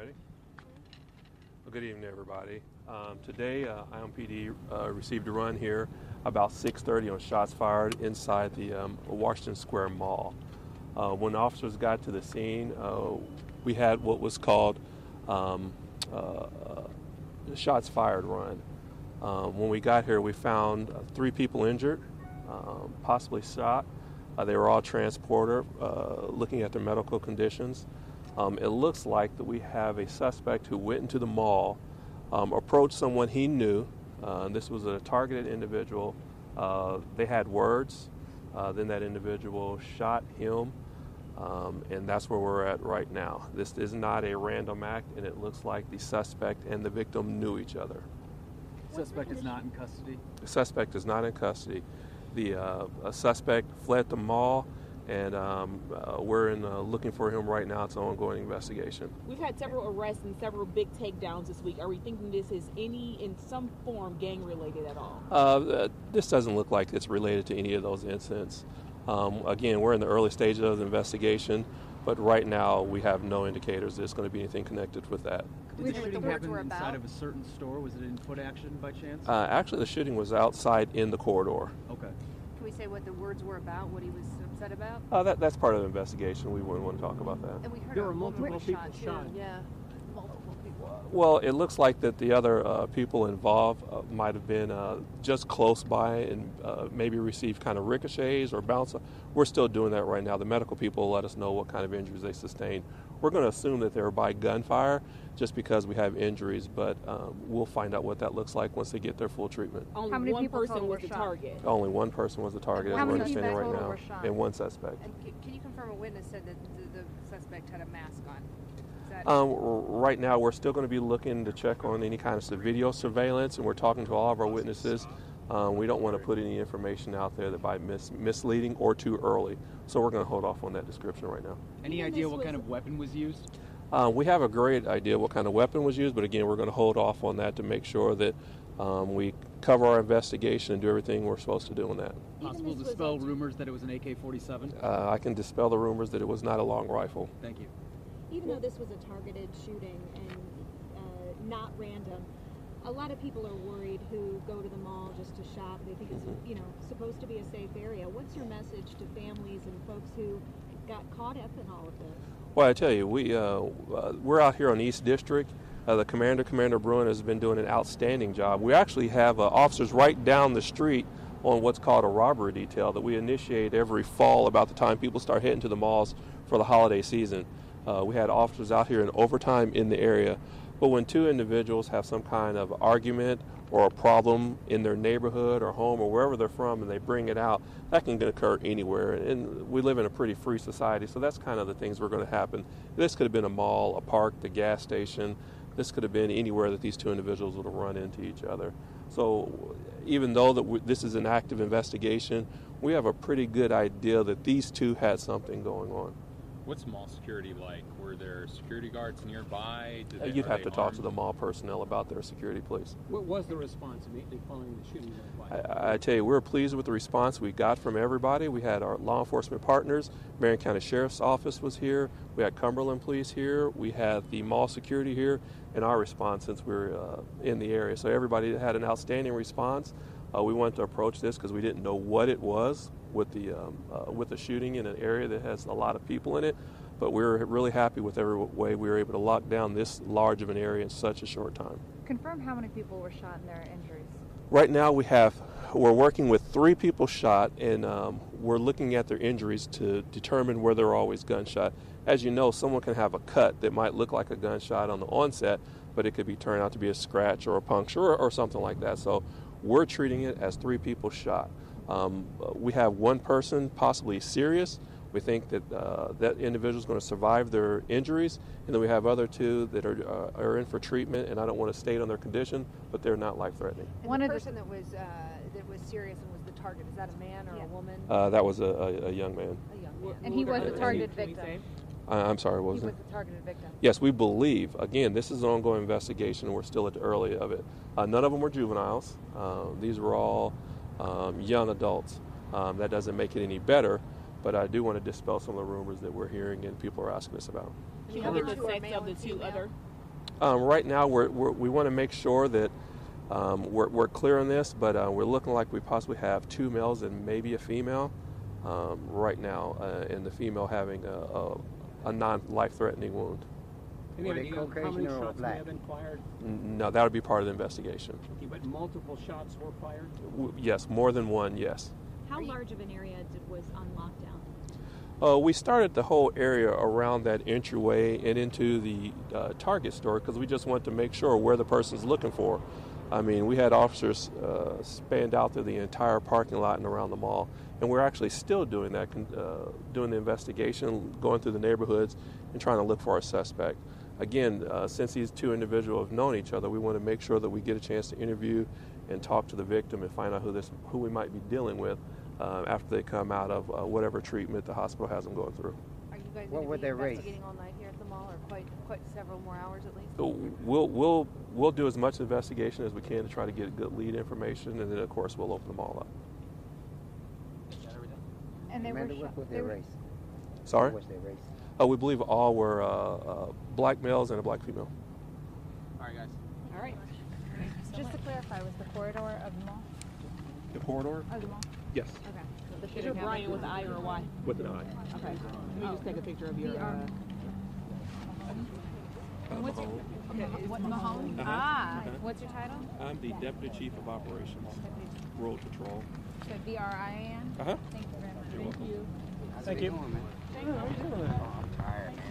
Ready? Well, good evening, everybody. Today, IMPD received a run here about 6:30 on shots fired inside the Washington Square Mall. When officers got to the scene, we had what was called shots fired run. When we got here, we found 3 people injured, possibly shot. They were all transported, looking at their medical conditions. It looks like that we have a suspect who went into the mall, approached someone he knew. This was a targeted individual. They had words. Then that individual shot him, and that's where we're at right now. This is not a random act, and it looks like the suspect and the victim knew each other. The suspect is not in custody? The suspect is not in custody. The suspect fled the mall, and we're looking for him right now. It's an ongoing investigation. We've had several arrests and several big takedowns this week. Are we thinking this is in some form gang-related at all? This doesn't look like it's related to any of those incidents. Again, we're in the early stages of the investigation, but right now we have no indicators there's going to be anything connected with that. Did the shooting happen inside of a certain store? Was it in foot action by chance? Actually, the shooting was outside in the corridor. Okay. Can we say what the words were about, what he was upset about? That's part of the investigation. We wouldn't want to talk about that. And we heard there were multiple people shot. Yeah, multiple people. Well, it looks like that the other people involved might have been just close by and maybe received kind of ricochets or bounce. We're still doing that right now. The medical people let us know what kind of injuries they sustained. We're going to assume that they were by gunfire just because we have injuries, but we'll find out what that looks like once they get their full treatment. Only How many one people person was were the shot? target. Only one person was the target, as How we're many understanding people right total now, were shot? and one suspect. And can you confirm a witness said that the suspect had a mask on? Is that Right now, we're still going to be looking to check on any kind of video surveillance, and we're talking to all of our witnesses. We don't want to put any information out there that might be misleading or too early, so we're going to hold off on that description right now. Any idea what kind of weapon was used? We have a great idea what kind of weapon was used, but again, we're going to hold off on that to make sure that we cover our investigation and do everything we're supposed to do on that. Possible to dispel rumors that it was an AK-47? I can dispel the rumors that it was not a long rifle. Thank you. Even though this was a targeted shooting and not random, a lot of people are worried who go to the mall just to shop. They think it's supposed to be a safe area. What's your message to families and folks who got caught up in all of this? Well, I tell you, we're out here on East District. The Commander Bruin, has been doing an outstanding job. We actually have officers right down the street on what's called a robbery detail that we initiate every fall about the time people start heading to the malls for the holiday season. We had officers out here in overtime in the area. But when 2 individuals have some kind of argument or a problem in their neighborhood or home or wherever they're from and they bring it out, that can occur anywhere. And we live in a pretty free society, so that's kind of the things that are going to happen. This could have been a mall, a park, the gas station. This could have been anywhere that these 2 individuals would have run into each other. So even though this is an active investigation, we have a pretty good idea that these 2 had something going on. What's mall security like? Were there security guards nearby? You'd have to talk to the mall personnel about their security, please. What was the response immediately following the shooting? I tell you, we're pleased with the response we got from everybody. We had our law enforcement partners. Marion County Sheriff's Office was here. We had Cumberland Police here. We had the mall security here, and our response since we were in the area. So everybody had an outstanding response. We wanted to approach this because we didn't know what it was with the shooting in an area that has a lot of people in it. But we're really happy with every way we were able to lock down this large of an area in such a short time. confirm how many people were shot and their injuries? Right now we're working with 3 people shot, and we're looking at their injuries to determine where they're always gunshot. As you know, someone can have a cut that might look like a gunshot on the onset, but it could be turned out to be a scratch or a puncture or something like that. So we're treating it as 3 people shot. We have 1 person possibly serious. We think that that individual is going to survive their injuries, and then we have other 2 that are in for treatment, and I don't want to state on their condition, but they're not life-threatening. And the person that was serious and was the target, is that a man or a woman? That was a young man. A young man. And he was the targeted victim? I'm sorry, what was it? He was the targeted victim? Yes, we believe. Again, this is an ongoing investigation, and we're still at the early of it. None of them were juveniles. These were all young adults. That doesn't make it any better, but I do want to dispel some of the rumors that we're hearing and people are asking us about. Do you know the sex of the 2 other Right now, we want to make sure that we're clear on this, but we're looking like we possibly have 2 males and maybe a female right now, and the female having a non-life-threatening wound. Any Were they idea how many Caucasian or shots may black? have been fired? No, that would be part of the investigation. But multiple shots were fired? Yes, more than one, yes. How large of an area was on lockdown? We started the whole area around that entryway and into the Target store because we just wanted to make sure where the person's looking for. I mean, we had officers spanned out through the entire parking lot and around the mall, and we're actually still doing that, doing the investigation, going through the neighborhoods and trying to look for our suspect. Again, since these 2 individuals have known each other, we want to make sure that we get a chance to interview and talk to the victim and find out who we might be dealing with after they come out of whatever treatment the hospital has them going through. Are you guys What going were to be their race? investigating all night here at the mall, or quite several more hours at least? So we'll do as much investigation as we can to try to get good lead information, and then of course we'll open them all up. And they were Amanda, what was their race? Sorry? What was their race? We believe all were black males and a black female. All right, guys. All right. Just to clarify, was the corridor of the mall? The corridor? Of the mall? Yes. Okay. Is your Brian with an I or a Y? With an eye. Okay. Let me just take a picture of your. What Mahone? Uh-huh. Ah, what's your title? I'm the Deputy Chief of Operations, Road Patrol. So BRIAN? Uh-huh. Thank you very much. You're welcome. Thank you. Oh, I'm tired, man.